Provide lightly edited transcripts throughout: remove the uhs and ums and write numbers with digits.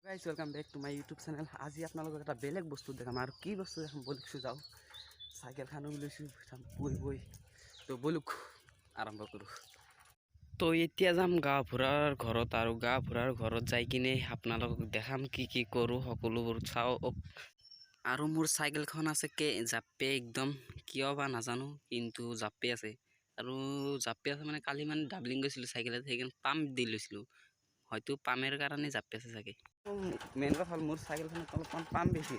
Guys welcome back to my YouTube channel. আজি আপোনালোকক এটা বেলেগ বস্তু দেখাম আৰু কি বস্তু দেখাম বলকচোন যাওঁ। চাইকেলখনো লৈছোঁ বৈ বৈ তো বলক আৰম্ভ কৰোঁ। তো এতিয়া যাম গাঁওবুঢ়াৰ ঘৰত আৰু গাঁওবুঢ়াৰ ঘৰত যাই কিনে আপোনালোকক দেখাম কি কি কৰোঁ সকলোবোৰ চাওঁ। আৰু মোৰ চাইকেলখন আছে জাপে একদম কিয় বা নাজানো কিন্তু জাপে আছে আৰু জাপে আছে মানে কালি মানে ডাবলিং গৈছিলোঁ চাইকেলত সেইকাৰণে পাম্প দি লৈছিলোঁ। হয়তো পামের কারণে জাপে আছে চাগে। মেইন কথা হল মোর সাইকেলখনত অলপমান পাম বেশি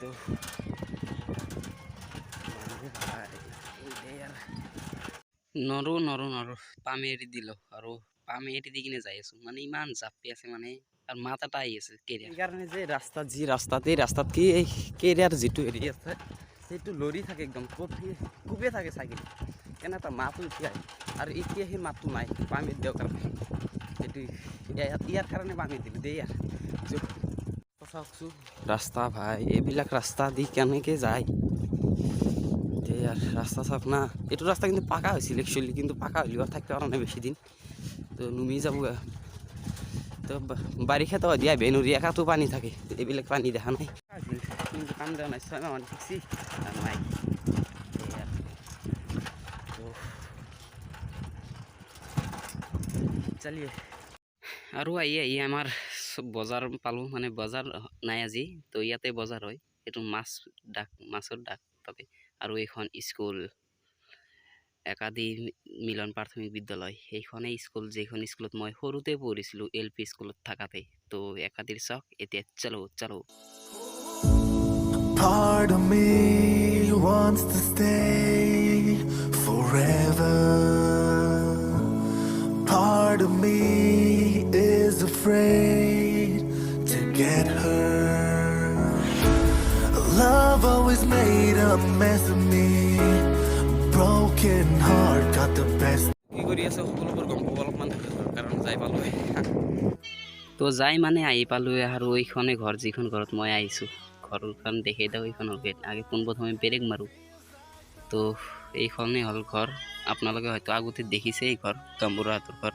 তো নৰো নৰো নৰো পামে এৰি দিলো আৰু পামে এৰি দি কিনে যাই আছো মানে ইমান জাপি আছে মানে আৰু মাত এটা আহি আছে কেৰিয়াৰ সেইকাৰণে যে ৰাস্তাত কি এই কেৰিয়াৰ যিটো হেৰি আছে সেইটো লৰি থাকে একদম কোবে থাকে চাইকেল কেনে এটা মাতো উঠি আহে আৰু এতিয়া সেই মাতটো নাই পামে দিয়াৰ কাৰণে এইটো ইয়াৰ কাৰণে পামে দিলোঁ দেই ইয়াৰ চাওকচোন ৰাস্তা ভাই এইবিলাক ৰাস্তা দি কেনেকৈ যায় রাস্তা চাওক না এইটো রাস্তা কিন্তু পাকা হয়েছিল একচুয়ালি কিন্তু পাকা হইলেও আর থাকতে পারা না বেশি দিন তো নুমি যাব তো বারিষা তো দিয়া বেনুরি একাতো পানি থাকে এইবিলাক পানি দেখা নাই কিন্তু কাম দেওয়া নাই 6 মাহ মান শিখছি আর নাই চালিয়ে আৰু আহি আমাৰ বজাৰ পালোঁ মানে বজাৰ নাই আজি তো ইয়াতে বজাৰ হয় এইটো মাছৰ ডাক তাতে আৰু এইখন স্কুল একাডি মিলন প্ৰাথমিক বিদ্যালয় সেইখনেই স্কুল যেখন স্কুলত মই সৰুতে পঢ়িছিলোঁ LP স্কুলত থাকাতে তো একাডিৰ চাওক এতিয়া চলো Part of me wants to stay forever. Part of me is afraid to get hurt. Love always made a mess of me. Broken heart got the best. কি কৰি আছে সকলোবোৰ গম পাব অলপমান কাৰণ যাই পালোঁ তো যাই মানে আহি পালোঁ আৰু এইখনে ঘৰ যিখন ঘৰত মই আহিছোঁ ঘৰখন দেখি দাও এইখনৰ গেট আগে পোনপ্ৰথমে বেলেগ মাৰোঁ তো এইখনেই হ'ল ঘৰ আপোনালোকে হয়তো আগতে দেখিছে এই ঘৰ গাম্বুঢ়াহঁতৰ ঘৰ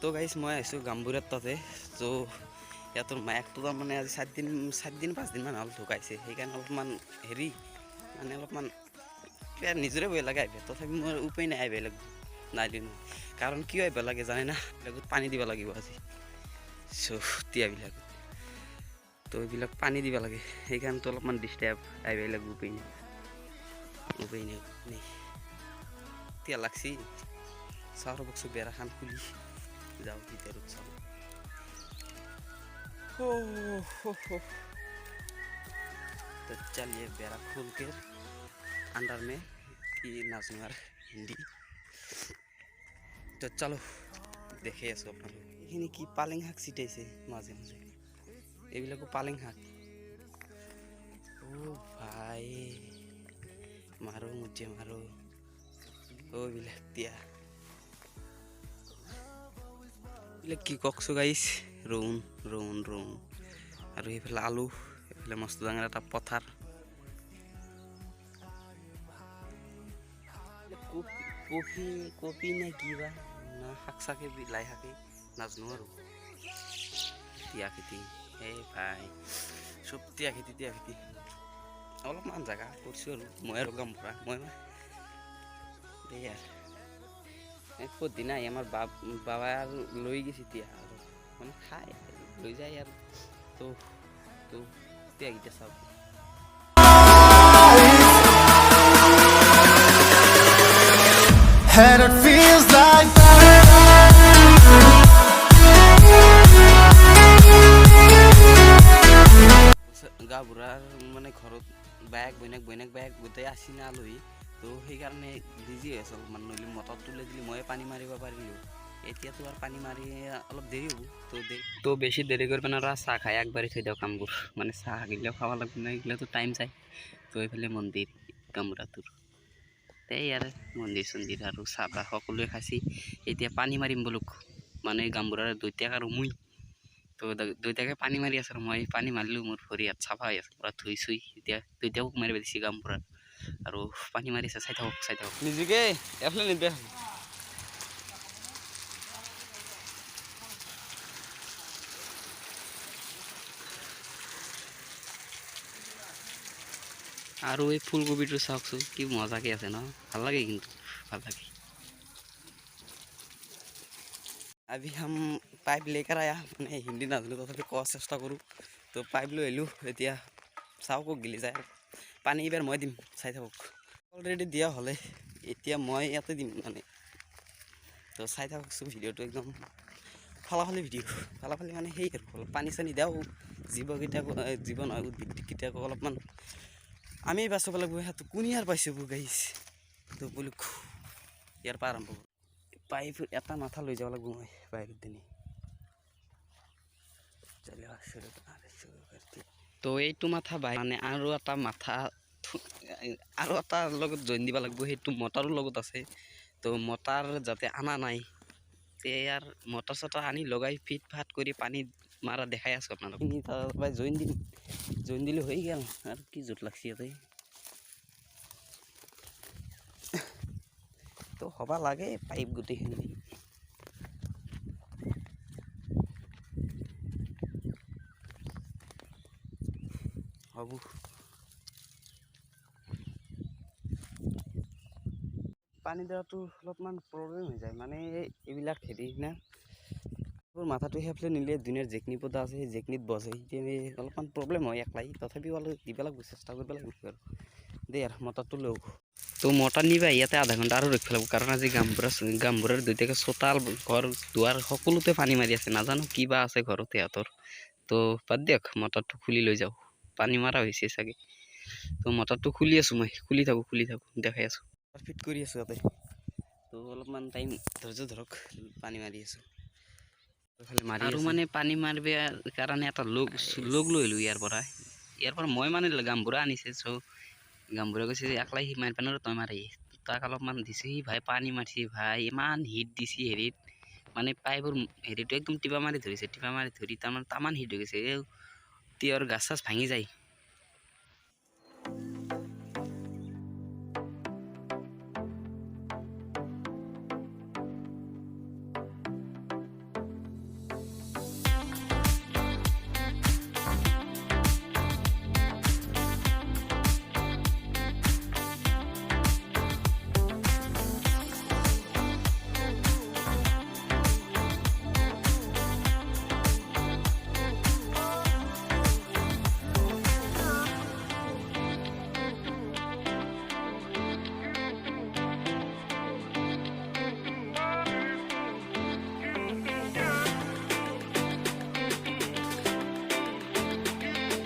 তো গাইছ মই আহিছোঁ গাম্বুঢ়াৰ তাতে তো ইয়াতৰ মায়াকটো তাৰমানে আজি 4 দিন 5 দিনমান হ'ল ঢুকাইছে সেইকাৰণে অলপমান হেৰি মানে অলপমান নিজৰে ভয় লাগে আহিব তথাপি মোৰ উপায় নাই আহিব লাগিব নাইলি কাৰণ কিয় আহিব লাগে জানে না এইবিলাকত পানী দিব লাগিব আজি তিয়াবিলাক তো এইবিলাক পানী দিব লাগে সেইকাৰণেতো অলপমান ডিষ্টাৰ্ব আহিব লাগিব উপায় নাই তিয়া লাগছি চাহৰ বক্সত বেৰাখান খুলি যাওঁ ভিতৰত চাওঁ तो चलिए बेरा खोल के अंदर में कि नाजमार हिंदी तो चलो देखे आसो अपने कि पालें शाक छिटाइছে माजे माजे এইবিলাকো পালেং শাক ও ভাই মারো মুঝে মারো ও বিলাতিয়া কি ককছো গাইছ ৰৌন আৰু এইফালে আলু এইফালে মস্ত ডাঙৰ এটা পথাৰ কপি নে কিবা না শাক চাকে লাই শাকে নাজানো আৰু তিয়া খেতি এই ভাই চব তিয়া খেতি অলপমান জেগা কৰিছোঁ আৰু মই আৰু গাম্বুঢ়া মই দেই আৰু পৰদিনা আমাৰ বাবা আৰু লৈ গৈছে তিয়া আৰু মানে খাই লৈ যায় আৰু তো তিয়াকেইটা চাওক And it feels like গাঁওবুঢ়াৰ মানে ঘৰত বাইক গোটেই আসি না আলহী তো সেইকাৰণে বিজি হৈ আছে অলপমান নহ'লে মটৰ তুলি দিলি ময়ে পানী মাৰিব পাৰিলোঁ এতিয়াতো আৰু পানী মাৰি অলপ দেৰি হ'ব তো বেছি দেৰি কৰিব নোৱাৰা চাহ খাই আগবাঢ়ি থৈ দিওঁ কামবোৰ মানে চাহ গিলেও খাব লাগিব না এইগিলাতো টাইম যায় তো এইফালে মন্দিৰ গাঁওবুঢ়াটোৰ এই আৰু মন্দিৰ চন্দিৰ আৰু চাহ তাহ সকলোৱে খাইছি এতিয়া পানী মাৰিম বোলক মানে গাঁওবুঢ়াৰ দুইটাক আৰু মই তো দুইটাকে পানী মাৰি আছে আৰু মই পানী মাৰিলোঁ মোৰ ভৰি হাত চাফা হৈ আছে পূৰা ধুই চুই এতিয়া দুইটাও মাৰিব দিছে গাঁওবুঢ়াৰ আৰু পানী মাৰিছে চাই থাকক নিজকে এফালে নিবে আৰু এই ফুলকবিটো চাওকচোন কি মজাকে আছে ন, ভাল লাগে কিন্তু ভাল লাগে। अभी हम पाइप लेकर आया मैंने हिंदी नाजानो तथापि कोৱাৰ চেষ্টা কৰোঁ। তো পাইপ লৈ আহিলোঁ, এতিয়া চাওঁ ক'ত গিলি যায়। পানী এইবাৰ মই দিম, চাই থাকক। অলৰেডি দিয়া হ'লে এতিয়া মই ইয়াতে দিম মানে। তো চাই থাককচোন ভিডিঅ'টো, একদম ফালাফালি ভিডিঅ'। ফালাফালি মানে সেই আৰু অলপ পানী চানী দিওঁ জীৱকেইটাকো, জীৱ নহয় উদ্ভিদকেইটাকো অলপমান আমি বাচাব লাগিব। সেইটো কুনিয়াৰ পাইছোঁ গাইছ। তো বোলো ইয়াৰ পৰা আৰম্ভ কৰোঁ। পাইপ এটা মাথা লৈ যাব লাগিব মই বাহিৰত দিনে। তো এইটো মাথা বাই মানে আৰু এটা মাথা আৰু এটাৰ লগত জইন দিব লাগিব, সেইটো মটাৰৰ লগত আছে। তো মটাৰ যাতে আনা নাই, ইয়াৰ মটাৰ চটাৰ আনি লগাই ফিট ফাট কৰি পানী মাৰা দেখাই আছোঁ আপোনালোক। তাৰপৰা জইন দিম, জইন দিলে হৈ গ'ল আৰু কি জোঁট লাগছি ইয়াতে। তো হ'ব লাগে পাইপ গোটেইখিনি। হ'ব পানী দিয়াটো অলপমান প্ৰব্লেম হৈ যায় মানে এইবিলাক খেতি না মাথাটো সেইফালে নিলে দুনিয়াৰ জেকনি পতা আছে, সেই জেকনিত বজে, এতিয়া অলপমান প্ৰব্লেম হয় একলাই। তথাপিও অলপ দিব লাগিব, চেষ্টা কৰিব লাগিব আৰু দেই আৰু মটৰটো লৈ। তো মটৰ নিবা ইয়াতে আধা ঘণ্টা আৰু ৰখিব লাগিব, কাৰণ আজি গামবুঢ়াৰ দুইটাকে চোতাল ঘৰ দুৱাৰ সকলোতে পানী মাৰি আছে। নাজানো কি বা আছে ঘৰত সিহঁতৰ। তো বাদ দিয়ক, মটৰটো খুলি লৈ যাওঁ। পানী মাৰা হৈছে চাগে। তো মটৰটো খুলি আছোঁ মই, খুলি থাকোঁ দেখাই আছোঁ। ফিট কৰি আছোঁ ইয়াতে। তো অলপমান টাইম ধৈৰ্য ধৰক, পানী মাৰি আছোঁ। আৰু মানে পানী মাৰিব কাৰণে এটা লগ লৈ আহিলোঁ ইয়াৰ পৰা মই মানে গামবুঢ়া আনিছে। চ' গামবুঢ়া কৈছে যে একলাই সি মাৰিব নোৱাৰে, তই মাৰি। তাক অলপমান দিছে, সি ভাই পানী মাৰিছে ভাই, ইমান হিট দিছে হেৰিত মানে পাইপৰ হেৰিটো একদম টিপা মাৰি ধৰিছে। টিপা মাৰি ধৰি তাৰমানে তামান হিট হৈ গৈছে, তিয়ৰ গাছ চাছ ভাঙি যায়।